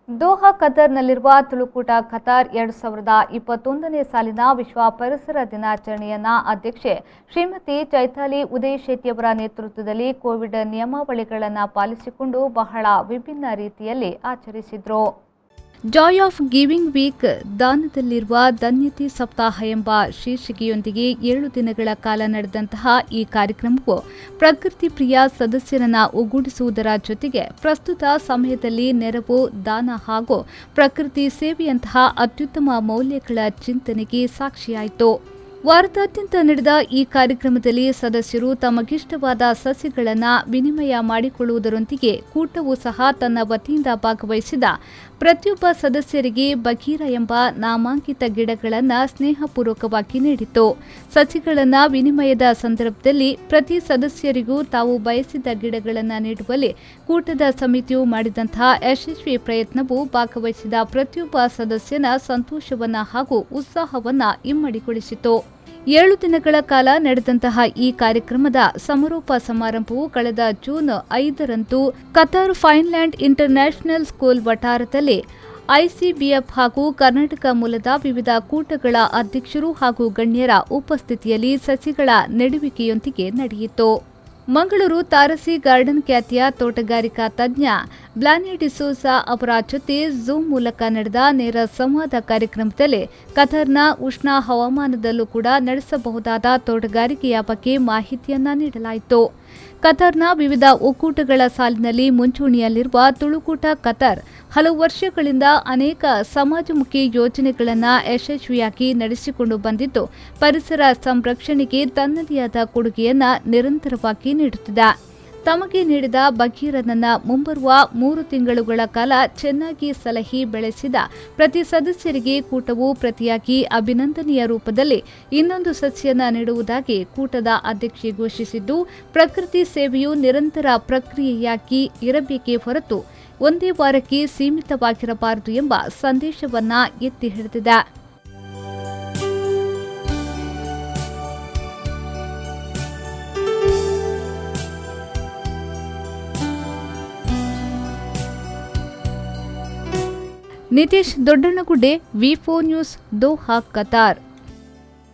Doha ಕತಾರ್ನಲ್ಲಿರುವ Tulu Koota Qatar 2021ನೇ ಸಾಲಿನ ವಿಶ್ವ ಪರಿಸರ ದಿನಾಚರಣೆಯನ್ನ ಅಧ್ಯಕ್ಷೆ ಶ್ರೀಮತಿ ಚೈತಾಲಿ ಉದಯ್ ಶೆಟ್ಟಿಯವರ ನೇತೃತ್ವದಲ್ಲಿ ಕೋವಿಡ್ ನಿಯಮಾವಳಿಗಳನ್ನು ಪಾಲಿಸಿಕೊಂಡು ಬಹಳ ವಿಭಿನ್ನ ರೀತಿಯಲ್ಲಿ ಆಚರಿಸಿದರು. ಜಾಯ್ ಆಫ್ ಗಿವಿಂಗ್ ವೀಕ್ ದಾನದಲ್ಲಿರುವ ಧನ್ಯತೆ ಸಪ್ತಾಹ ಎಂಬ ಶೀರ್ಷಿಕೆಯೊಂದಿಗೆ 7 ದಿನಗಳ ಕಾಲ ನಡೆದಂತಹ ಈ ಕಾರ್ಯಕ್ರಮವು ಪ್ರಕೃತಿ ಪ್ರಿಯ ಸದಸ್ಯರನ್ನು ಒಗ್ಗೂಡಿಸುವುದರ ಜೊತೆಗೆ ಪ್ರಸ್ತುತ ಸಮಯದಲ್ಲಿ ನೆರವು, ದಾನ ಹಾಗೂ ಪ್ರಕೃತಿ ಸೇವೆಯಂತಹ ಅತ್ಯುತ್ತಮ ಮೌಲ್ಯಗಳ ಚಿಂತನೆಗೆ ಸಾಕ್ಷಿಯಾಯಿತು. ವಾರದಾದ್ಯಂತ ನಡೆದ ಈ ಕಾರ್ಯಕ್ರಮದಲ್ಲಿ ಸದಸ್ಯರು ತಮಗಿಷ್ಟವಾದ ಸಸಿಗಳನ್ನು ವಿನಿಮಯ ಮಾಡಿಕೊಳ್ಳುವುದರೊಂದಿಗೆ ಕೂಟವು ಸಹ ತನ್ನ ವತಿಯಿಂದ ಭಾಗವಹಿಸಿದ ಪ್ರತಿಯೊಬ್ಬ ಸದಸ್ಯರಿಗೆ ಬಗೀರ ಎಂಬ ನಾಮಾಂಕಿತ ಗಿಡಗಳನ್ನು ಸ್ನೇಹಪೂರ್ವಕವಾಗಿ ನೀಡಿತು. ಸಸಿಗಳನ್ನು ವಿನಿಮಯದ ಸಂದರ್ಭದಲ್ಲಿ ಪ್ರತಿ ಸದಸ್ಯರಿಗೂ ತಾವು ಬಯಸಿದ ಗಿಡಗಳನ್ನು ನೀಡುವಲ್ಲಿ ಕೂಟದ ಸಮಿತಿಯು ಮಾಡಿದಂತಹ ಯಶಸ್ವಿ ಪ್ರಯತ್ನವು ಭಾಗವಹಿಸಿದ ಪ್ರತಿಯೊಬ್ಬ ಸದಸ್ಯನ ಸಂತೋಷವನ್ನ ಹಾಗೂ ಉತ್ಸಾಹವನ್ನ ಇಮ್ಮಡಿಗೊಳಿಸಿತು. 7 ದಿನಗಳ ಕಾಲ ನಡೆದಂತಹ ಈ ಕಾರ್ಯಕ್ರಮದ ಸಮಾರೋಪ ಸಮಾರಂಭವು ಕಳೆದ ಜೂನ್ 5ರಂದು ಕತಾರ್ ಫೈನ್ಲ್ಯಾಂಡ್ ಇಂಟರ್ನ್ಯಾಷನಲ್ ಸ್ಕೂಲ್ ವಠಾರದಲ್ಲಿ ಐಸಿಬಿಎಫ್ ಹಾಗೂ ಕರ್ನಾಟಕ ಮೂಲದ ವಿವಿಧ ಕೂಟಗಳ ಅಧ್ಯಕ್ಷರು ಹಾಗೂ ಗಣ್ಯರ ಉಪಸ್ಥಿತಿಯಲ್ಲಿ ಸಸಿಗಳ ನೆಡುವಿಕೆಯೊಂದಿಗೆ ನಡೆಯಿತು. ಮಂಗಳೂರು ತಾರಸಿ ಗಾರ್ಡನ್ ಖ್ಯಾತಿಯ ತೋಟಗಾರಿಕಾ ತಜ್ಞ ಬ್ಲಾನಿ ಡಿಸೋಜಾ ಅವರ ಜೊತೆ ಝೂಮ್ ಮೂಲಕ ನಡೆದ ನೇರ ಸಂವಾದ ಕಾರ್ಯಕ್ರಮದಲ್ಲಿ ಕತಾರ್ನ ಉಷ್ಣ ಹವಾಮಾನದಲ್ಲೂ ಕೂಡ ನಡೆಸಬಹುದಾದ ತೋಟಗಾರಿಕೆಯ ಬಗ್ಗೆ ಮಾಹಿತಿಯನ್ನ ನೀಡಲಾಯಿತು. ಕತಾರ್ನ ವಿವಿಧ ಒಕ್ಕೂಟಗಳ ಸಾಲಿನಲ್ಲಿ ಮುಂಚೂಣಿಯಲ್ಲಿರುವ ತುಳುಕೂಟ ಕತಾರ್ ಹಲವು ವರ್ಷಗಳಿಂದ ಅನೇಕ ಸಮಾಜಮುಖಿ ಯೋಜನೆಗಳನ್ನು ಯಶಸ್ವಿಯಾಗಿ ನಡೆಸಿಕೊಂಡು ಬಂದಿದ್ದು, ಪರಿಸರ ಸಂರಕ್ಷಣೆಗೆ ತನ್ನದೇ ಆದ ಕೊಡುಗೆಯನ್ನು ನಿರಂತರವಾಗಿ ನೀಡುತ್ತಿದೆ. ತಮಗೆ ನೀಡಿದ ಬಗೀರನನ್ನ ಮುಂಬರುವ 3 ತಿಂಗಳುಗಳ ಕಾಲ ಚೆನ್ನಾಗಿ ಸಲಹಿ ಬೆಳೆಸಿದ ಪ್ರತಿ ಸದಸ್ಯರಿಗೆ ಕೂಟವು ಪ್ರತಿಯಾಗಿ ಅಭಿನಂದನೆಯ ರೂಪದಲ್ಲಿ ಇನ್ನೊಂದು ಸಸಿಯನ್ನ ನೀಡುವುದಾಗಿ ಕೂಟದ ಅಧ್ಯಕ್ಷೆ ಘೋಷಿಸಿದ್ದು, ಪ್ರಕೃತಿ ಸೇವೆಯು ನಿರಂತರ ಪ್ರಕ್ರಿಯೆಯಾಗಿ ಇರಬೇಕೇ ಹೊರತು ಒಂದೇ ವಾರಕ್ಕೆ ಸೀಮಿತವಾಗಿರಬಾರದು ಎಂಬ ಸಂದೇಶವನ್ನ ಎತ್ತಿ ಹಿಡಿದಿದೆ. ನಿತೇಶ್ ದೊಡ್ಡಣ್ಣಗುಡ್ಡೆ, ವಿ4 ನ್ಯೂಸ್, ದೋಹಾ, ಕತಾರ್.